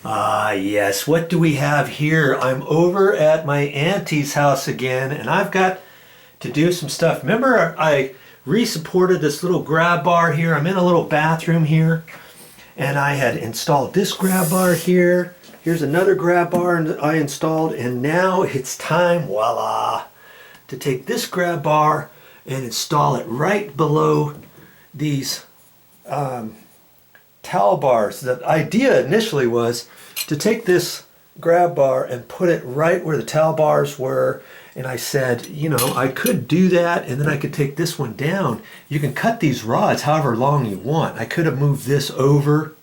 Ah, yes. What do we have here? I'm over at my auntie's house again, and I've got to do some stuff. Remember, I re-supported this little grab bar here. I'm in a little bathroom here, and I had installed this grab bar here. Here's another grab bar I installed, and now it's time, voila, to take this grab bar and install it right below these towel bars. The idea initially was to take this grab bar and put it right where the towel bars were, and I said, you know, I could do that, and then I could take this one down. You can cut these rods however long you want. I could have moved this over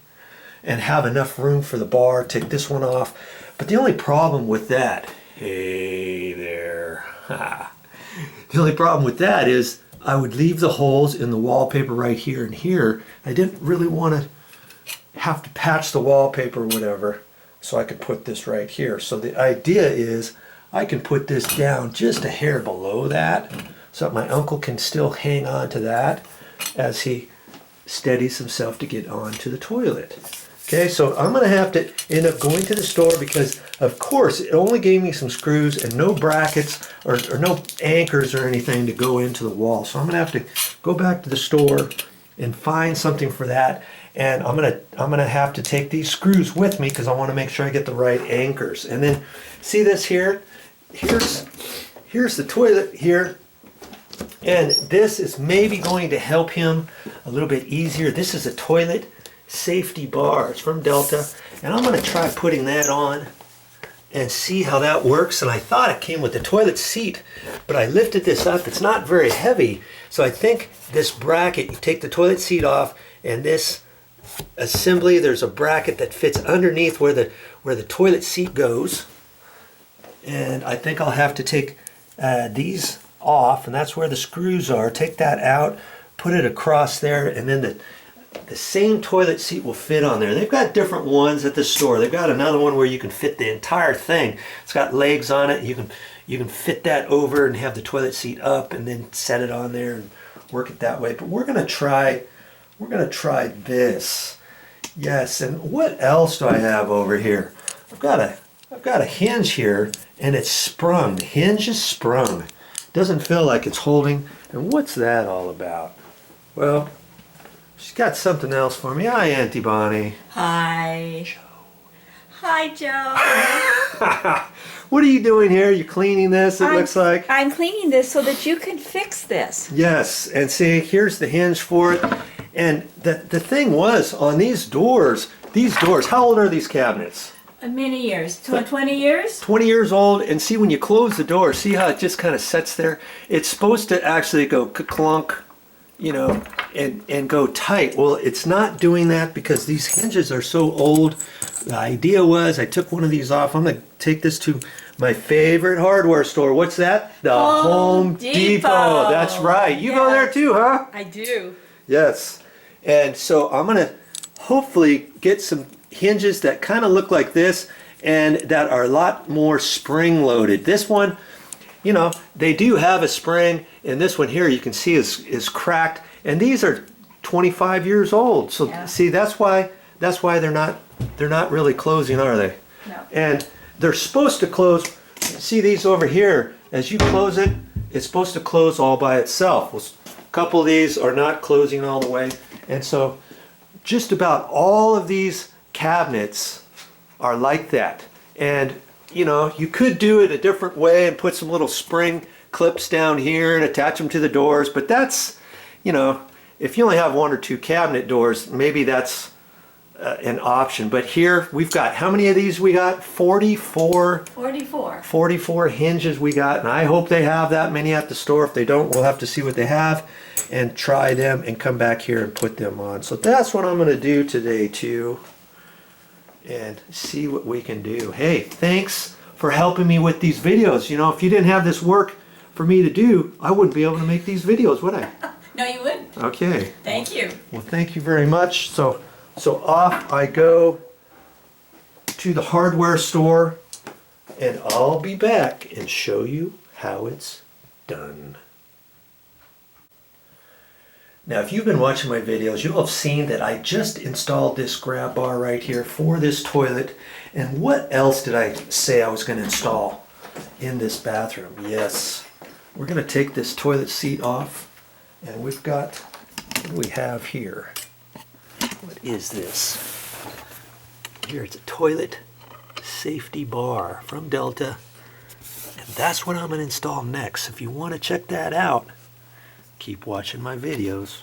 and have enough room for the bar, take this one off. But the only problem with that, hey there, the only problem with that is I would leave the holes in the wallpaper right here and here. I didn't really want to have to patch the wallpaper or whatever, so I could put this right here. So the idea is I can put this down just a hair below that so that my uncle can still hang on to that as he steadies himself to get onto the toilet. Okay, so I'm going to have to end up going to the store because, of course, it only gave me some screws and no brackets or no anchors or anything to go into the wall. So I'm going to have to go back to the store and find something for that. And I'm gonna have to take these screws with me because I want to make sure I get the right anchors. And then, see this here? Here's the toilet here. And this is maybe going to help him a little bit easier. This is a toilet safety bar. It's from Delta, and I'm going to try putting that on and see how that works. And I thought it came with the toilet seat, but I lifted this up. It's not very heavy, so I think this bracket, you take the toilet seat off, and this assembly, there's a bracket that fits underneath where the toilet seat goes, and I think I'll have to take these off, and that's where the screws are. Take that out, put it across there, and then the same toilet seat will fit on there. They've got different ones at the store. They've got another one where you can fit the entire thing. It's got legs on it. You can fit that over and have the toilet seat up and then set it on there and work it that way. But we're gonna try this. Yes, and what else do I have over here? I've got a hinge here, and it's sprung. The hinge is sprung. Doesn't feel like it's holding. And what's that all about? Well, she's got something else for me. Hi, Auntie Bonnie. Hi. Joe. Hi, Joe. What are you doing here? You cleaning this, it looks like? I'm cleaning this so that you can fix this. Yes, and see, here's the hinge for it. And the thing was, on these doors, how old are these cabinets? Many years. 20 years? 20 years old, and see when you close the door, see how it just kind of sets there? It's supposed to actually go clunk, you know, and go tight. Well, it's not doing that because these hinges are so old. The idea was I took one of these off. I'm going to take this to my favorite hardware store. What's that? The Home Depot. That's right. You go there too, huh? I do. Yes. And so I'm going to hopefully get some hinges that kind of look like this and that are a lot more spring loaded. This one, you know, they do have a spring, and this one here you can see is cracked, and these are 25 years old. So yeah. See, that's why they're not really closing, are they? No. And they're supposed to close. See these over here, as you close it, it's supposed to close all by itself. Well, a couple of these are not closing all the way, and so just about all of these cabinets are like that. And you know, you could do it a different way and put some little spring clips down here and attach them to the doors, but that's, you know, if you only have one or two cabinet doors, maybe that's an option. But here we've got, how many of these we got? 44 hinges we got, and I hope they have that many at the store. If they don't, we'll have to see what they have and try them and come back here and put them on. So that's what I'm going to do today too, and see what we can do. Hey, thanks for helping me with these videos. You know, if you didn't have this work for me to do, I wouldn't be able to make these videos, would I? No, you wouldn't. Okay. Thank you. Well, thank you very much. So off I go to the hardware store, and I'll be back and show you how it's done. Now, if you've been watching my videos, you'll have seen that I just installed this grab bar right here for this toilet. And what else did I say I was going to install in this bathroom? Yes, we're going to take this toilet seat off, and we've got, what do we have here? What is this? Here, it's a toilet safety bar from Delta. And that's what I'm going to install next. If you want to check that out, keep watching my videos.